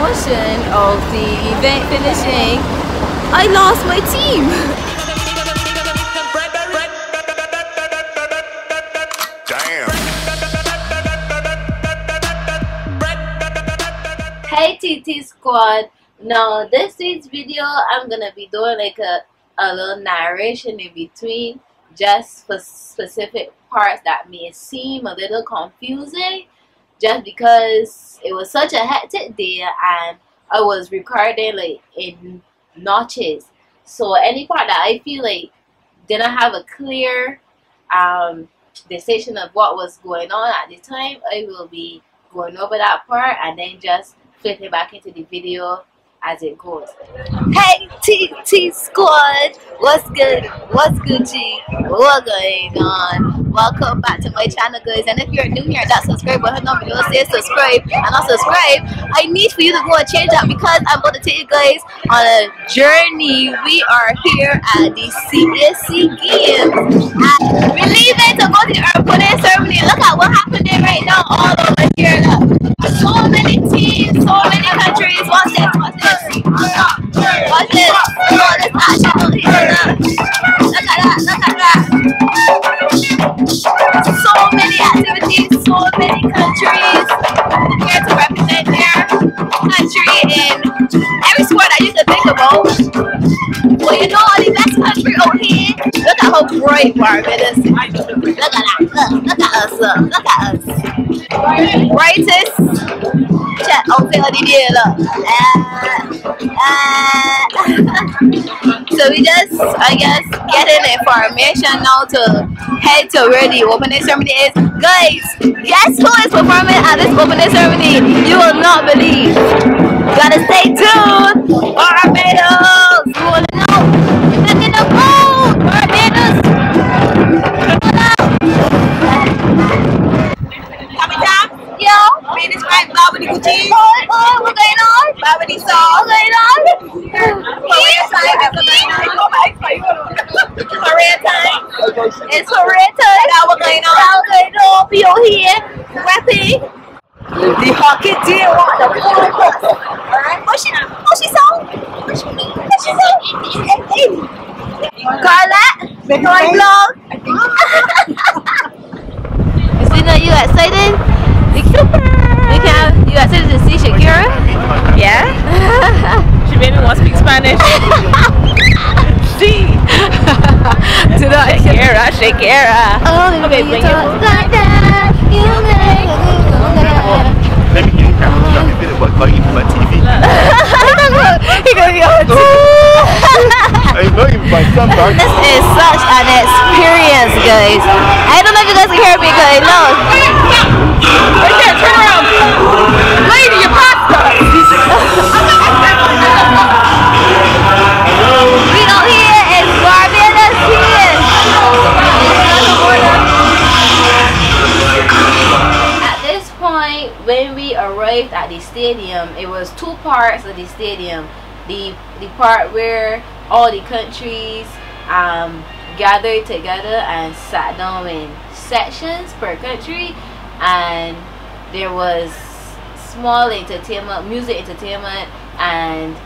emotion of the event finishing, I lost my team. Hey TT Squad, now this week's video I'm gonna be doing like a little narration in between, just for specific parts that may seem a little confusing, just because it was such a hectic day and I was recording like in notches. So any part that I feel like didn't have a clear decision of what was going on at the time, I will be going over that part and then just flipping back into the video as it goes. Hey TT Squad, what's good? What's Gucci? What's going on? Welcome back to my channel, guys. And if you're new here, that subscribe button on below says subscribe and not subscribe. I need for you to go and change that because I'm going to take you guys on a journey. We are here at the CSC Games and we're leaving to go to the opening ceremony. Look at what happened there right now all over here. Look. So many teams, so many countries. Watch this, watch this. Watch this. Look at this action over here. Look at that, look at that. So many activities, so many countries here to represent their country in every sport that you can think about. Well, you know the best country over here. Look at how bright Barbados is. Look at that. Look at us. Look at us. Brightest chat outfit of the day. Look. So we just, I guess, getting information now to head to where the opening ceremony is. Guys, guess who is performing at this opening ceremony? You will not believe. Gotta stay tuned. Barbados. You wanna know? Look in the mood. Barbados. TammyTamzzzz. Yo. Man, it's right. What's going on? What's going on? Korean time. Korean time. It's Korean time. Now what's going on? We over here rapping the hockey team on the floor. Alright. What's she song? Carla, make my vlog. You excited? You excited to see Shakira? Yeah? She made me want to speak Spanish. See? Shakira. Oh, okay, you talk like that. You make let me get a camera. Let me video, but not even my TV. He gonna be on TV. Not even my camera. This is such an experience, guys. I don't know if you guys can hear me, guys. No. Right there, turn around. Lady, your pasta. We know here is Barbados here. At this point, when we arrived at the stadium, it was two parts of the stadium. The part where all the countries gathered together and sat down in sections per country, and there was small entertainment, music entertainment, and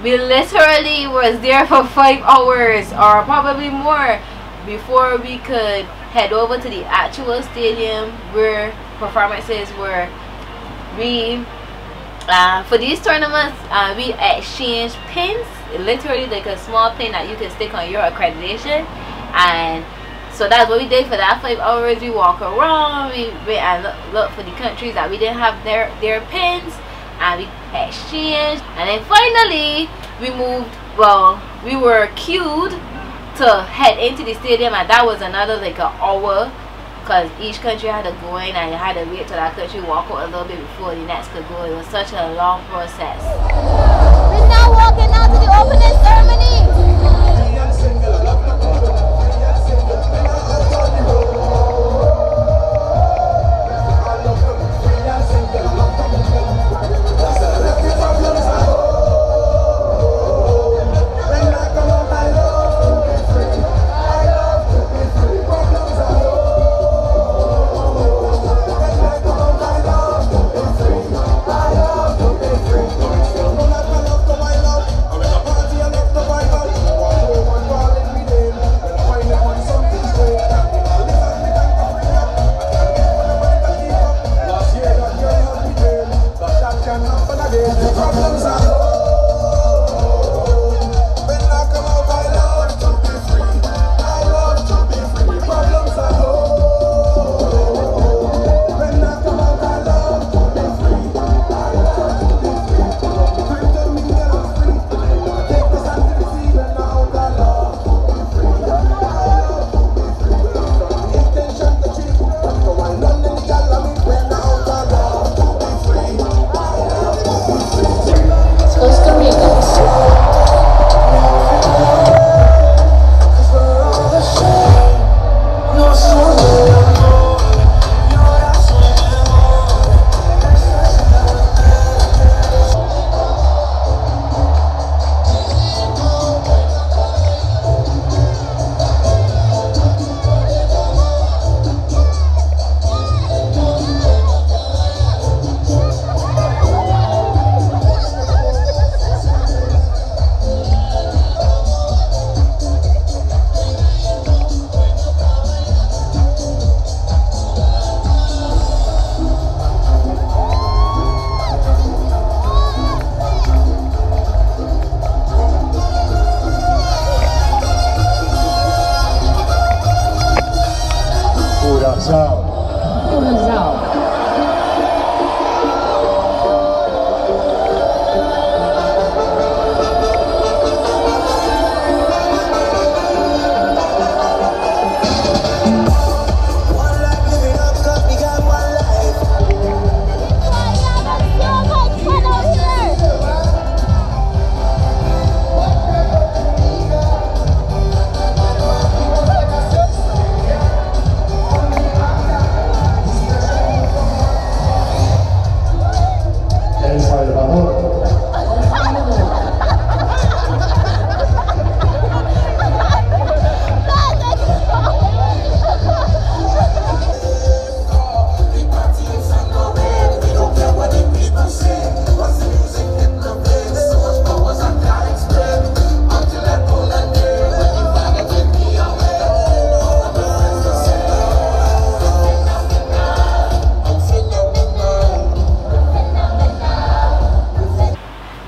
we literally was there for 5 hours or probably more before we could head over to the actual stadium where performances were. We for these tournaments we exchanged pins, literally like a small pin that you can stick on your accreditation, and so that's what we did for that 5 hours. We walk around, we went and look for the countries that we didn't have their pins, and we exchanged, and then finally we moved. Well, we were queued to head into the stadium, and that was another like an hour because each country had to go in and you had to wait till that country walk out a little bit before the next could go. It was such a long process. We're now walking out to the opening ceremony.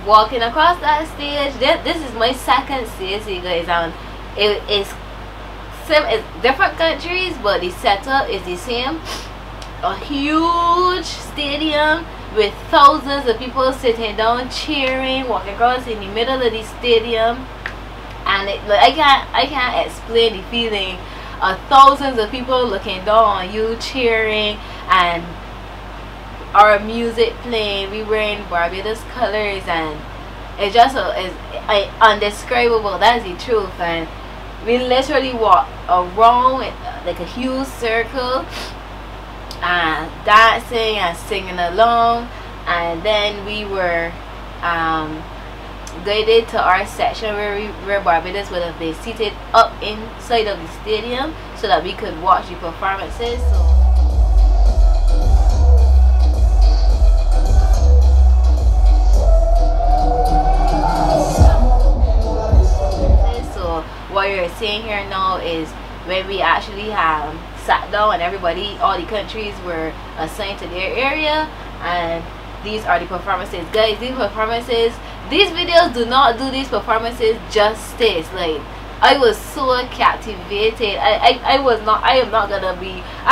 walking across that stage. This is my second stage, you guys, and it's different countries, but the setup is the same. A huge stadium with thousands of people sitting down cheering, walking across in the middle of the stadium, and I can't explain the feeling of thousands of people looking down on you cheering, and our music playing. We wearing Barbados colors, and it's just it's undescribable. That's the truth. And we literally walk around like a huge circle and dancing and singing along, and then we were guided to our section where Barbados would have been seated up inside of the stadium so that we could watch the performances. So what you're seeing here now is when we actually have sat down and all the countries were assigned to their area, and these are the performances, guys. These videos do not do these performances justice. Like, I was so captivated. I'm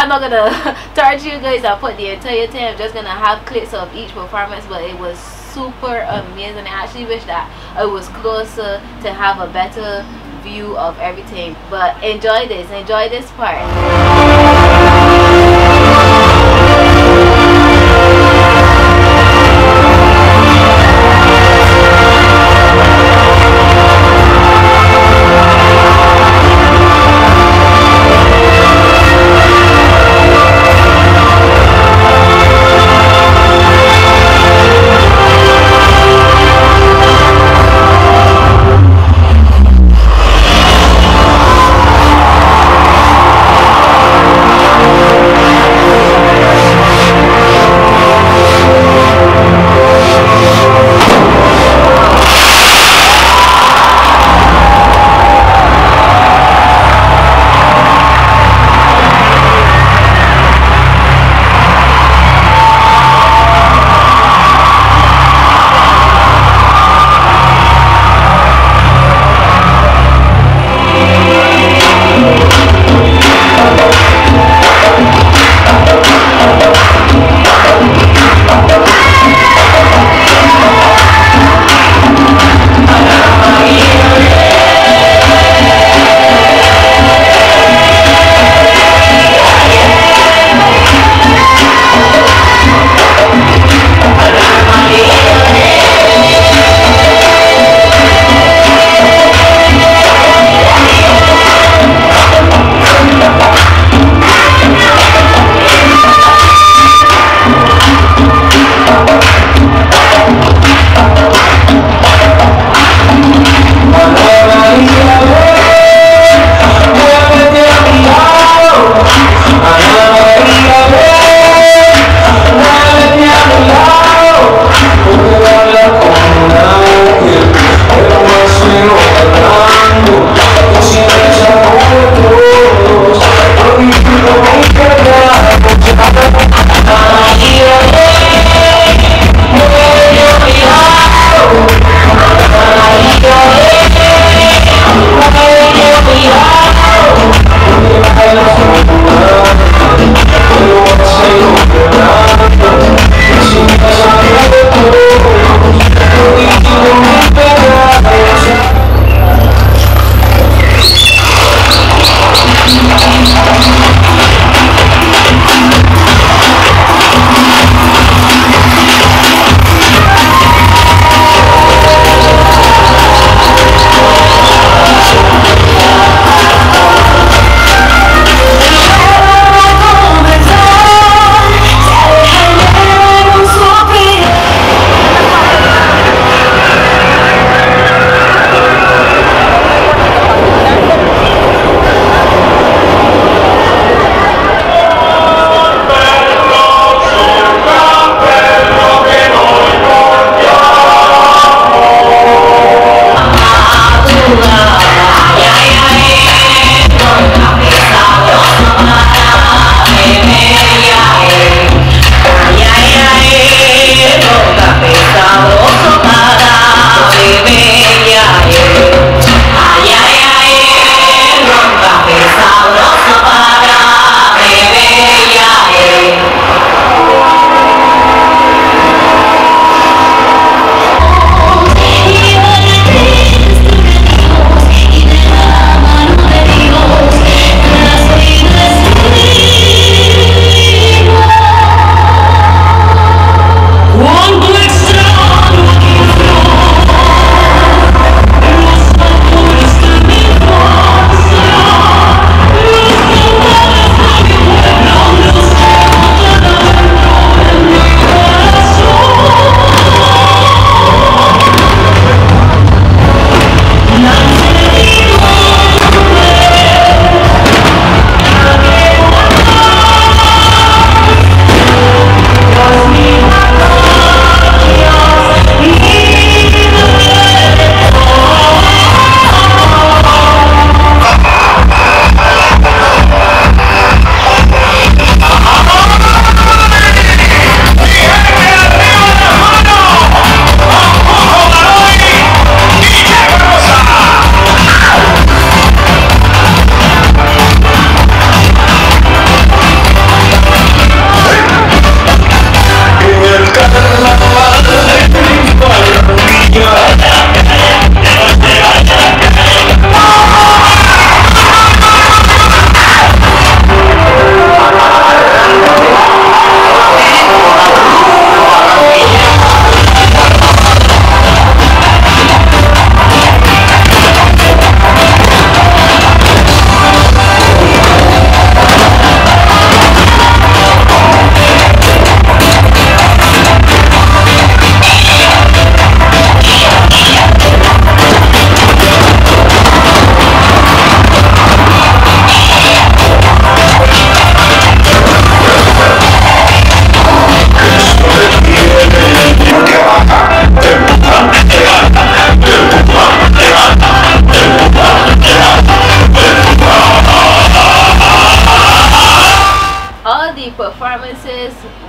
not gonna charge you guys and put the entire thing. I'm just gonna have clips of each performance, but it was super amazing. I actually wish that I was closer to have a better view of everything, but enjoy this part.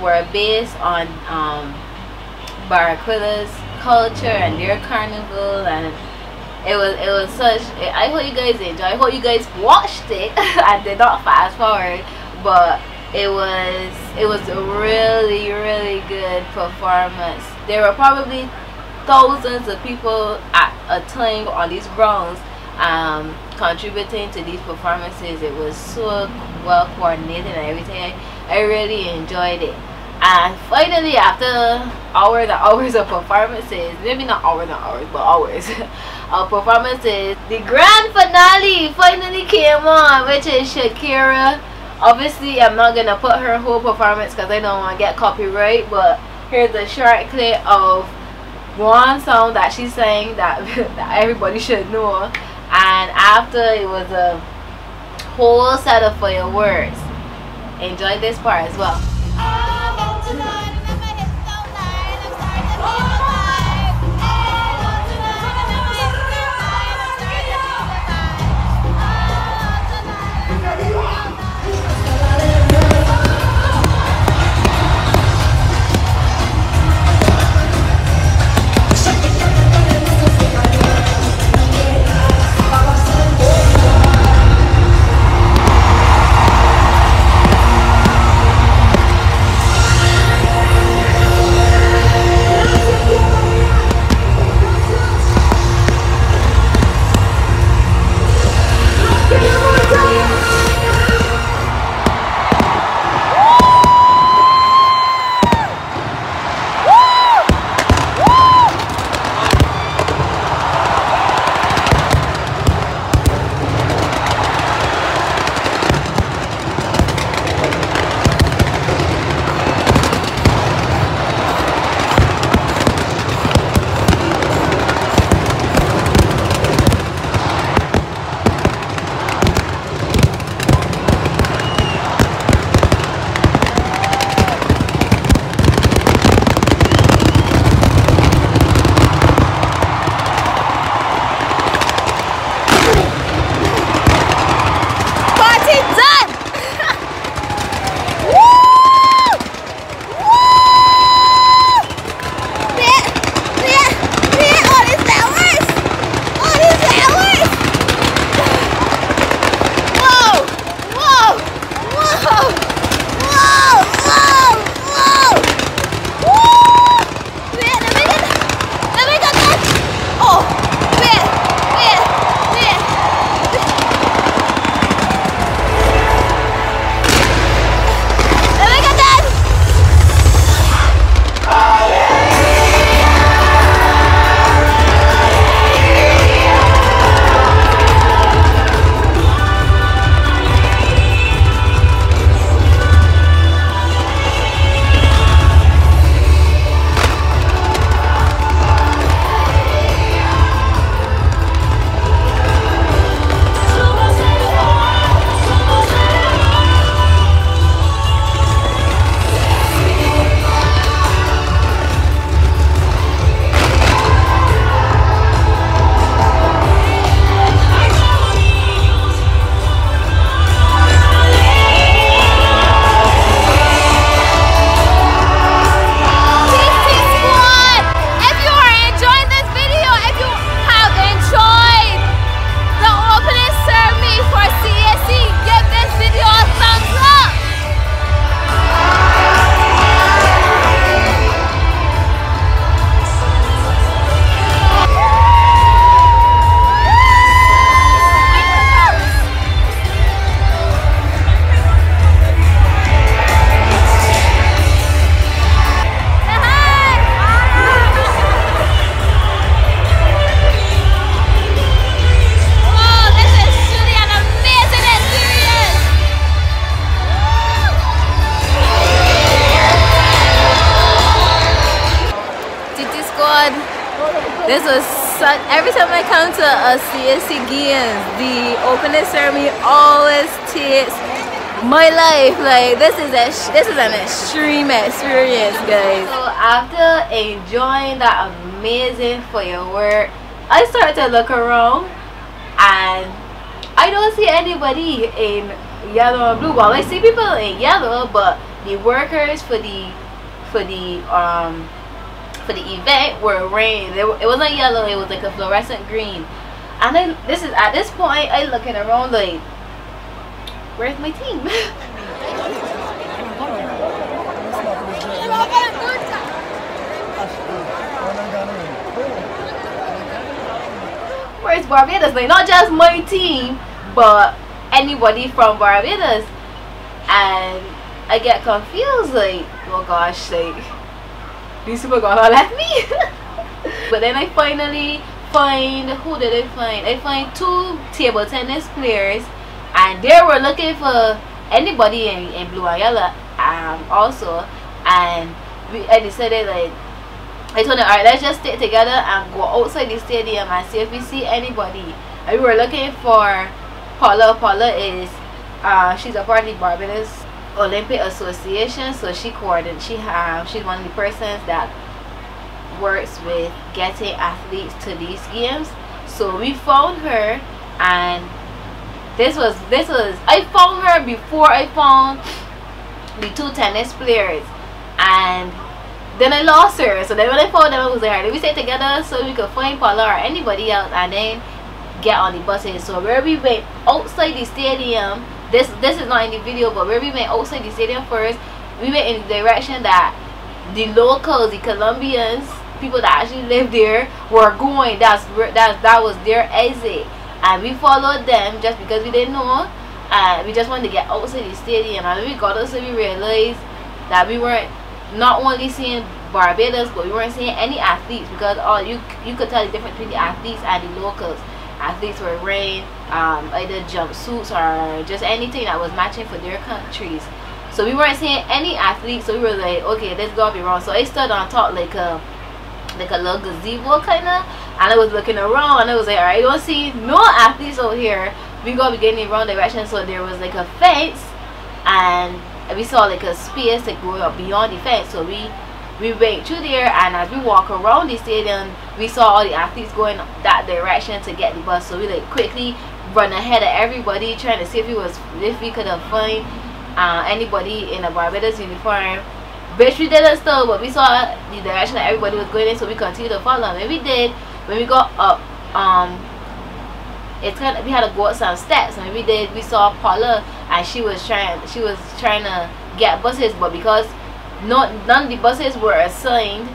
were based on Barracuda's culture and their carnival, and it was such. I hope you guys enjoy. I hope you guys watched it and did not fast forward, but it was a really good performance. There were probably thousands of people at a time on these grounds contributing to these performances. It was so well coordinated and everything. I really enjoyed it. And finally, after hours and hours of performances, maybe not hours and hours, but hours of performances, the grand finale finally came on, which is Shakira. Obviously, I'm not gonna put her whole performance because I don't want to get copyright, but here's a short clip of one song that she sang that, that everybody should know. And after, it was a whole set of fireworks. Enjoy this part as well. This was such, every time I come to a CSC Games, the opening ceremony always takes my life. Like this is an extreme experience, guys. So after enjoying that amazing firework, I started to look around and I don't see anybody in yellow and blue. Well, I see people in yellow, but the workers for the event were wearing, it wasn't yellow, it was like a fluorescent green. And then at this point I looking around like, where's my team? Where's Barbados? Like, not just my team, but anybody from Barbados. And I get confused, like, oh gosh, like, these people gonna let me. But then I finally find, who did I find? I find 2 table tennis players, and they were looking for anybody in blue and yellow also. And I decided, like, I told them, alright, let's just stick together and go outside the stadium and see if we see anybody. And we were looking for Paula. Paula is she's a part of the Barbados Olympic Association, so she's one of the persons that works with getting athletes to these games. So we found her, and this was I found her before I found the 2 tennis players, and then I lost her. So then when I found them, I was like, alright, we stay together so we could find Paula or anybody else and then get on the buses. So where we went outside the stadium, this is not in the video, but where we went outside the stadium first, we went in the direction that the locals, the Colombians, people that actually live there, were going. That was their exit, and we followed them just because we didn't know. We just wanted to get outside the stadium, and when we got outside, we realized that we weren't not only seeing Barbados, but we weren't seeing any athletes, because you could tell the difference between the athletes and the locals. Athletes were wearing either jumpsuits or just anything that was matching for their countries. So we weren't seeing any athletes, so we were like, okay, this gotta be wrong. So I stood on top like a little gazebo kinda, and I was looking around, and I was like, alright, I don't see no athletes out here. We gotta be getting in the wrong direction. So there was like a fence, and we saw like a space to go up beyond the fence. So we went through there, and as we walk around the stadium, we saw all the athletes going that direction to get the bus. So we like quickly run ahead of everybody, trying to see if we could have find anybody in a Barbados uniform, which we didn't still, but we saw the direction that everybody was going in, so we continued to follow. And we did, when we got up, we had to go up some steps, and we did, we saw Paula, and she was trying to get buses, but because none of the buses were assigned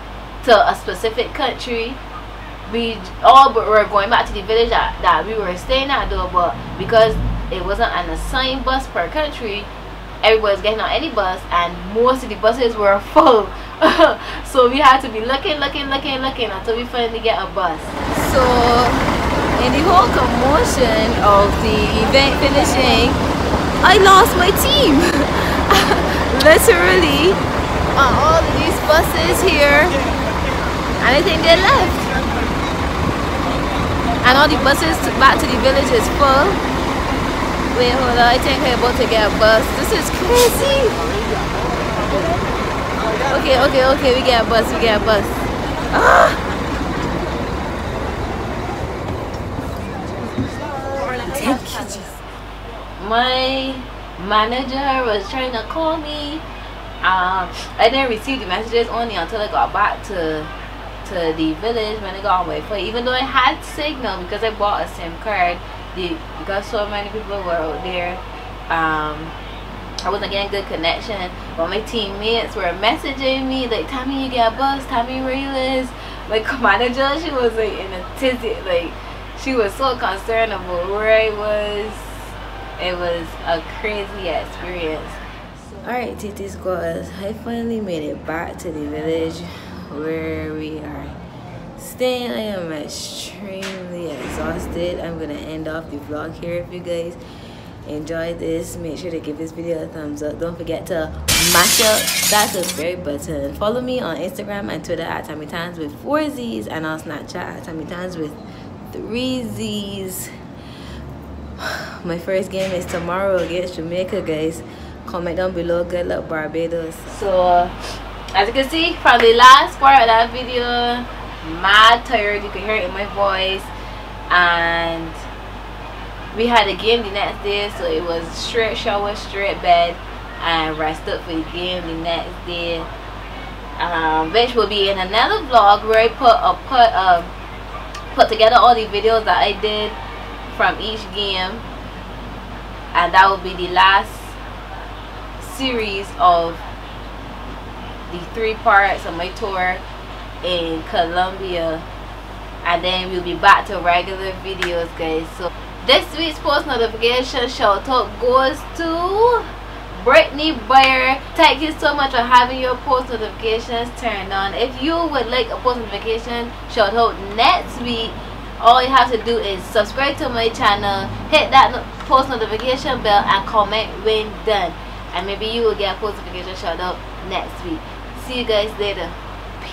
to a specific country, we all were going back to the village that we were staying at though. But because it wasn't an assigned bus per country, everybody was getting on any bus, and most of the buses were full. So we had to be looking until we finally get a bus. So in the whole commotion of the event finishing, I lost my team. Literally, on all of these buses here, and I think they left. And all the buses back to the village is full. Wait, hold on, I think I'm about to get a bus. This is crazy. Okay, we get a bus, Thank you, Jesus. My manager was trying to call me. I didn't receive the messages only until I got back to the village when I got on my flight. Even though I had signal because I bought a SIM card, because so many people were out there, I wasn't getting good connection. But my teammates were messaging me like, Tammy, you get a bus, Tammy, where you is? My manager, she was like in a tizzy, like she was so concerned about where I was. It was a crazy experience. Alright, TT Squaddddd, I finally made it back to the village where we are staying. I am extremely exhausted. I'm gonna end off the vlog here. If you guys enjoyed this, make sure to give this video a thumbs up. Don't forget to mash up that subscribe button. Follow me on Instagram and Twitter at TammyTamzzzz with 4 Z's, and on Snapchat at TammyTamzzzz with 3 Z's. My first game is tomorrow against Jamaica, guys. Comment down below. Good luck, Barbados. So as you can see from the last part of that video, mad tired, you can hear it in my voice. And we had a game the next day, so it was straight shower, straight bed, and rest up for the game the next day, which will be in another vlog where I put together all the videos that I did from each game, and that will be the last series of the 3 parts of my tour in Colombia, and then we'll be back to regular videos, guys. So this week's post notification shout out goes to Brittany Bayer. Thank you so much for having your post notifications turned on. If you would like a post notification shout out next week, all you have to do is subscribe to my channel, hit that post notification bell, and comment when done, and maybe you will get a post notification shout out next week. See you guys later. Peace.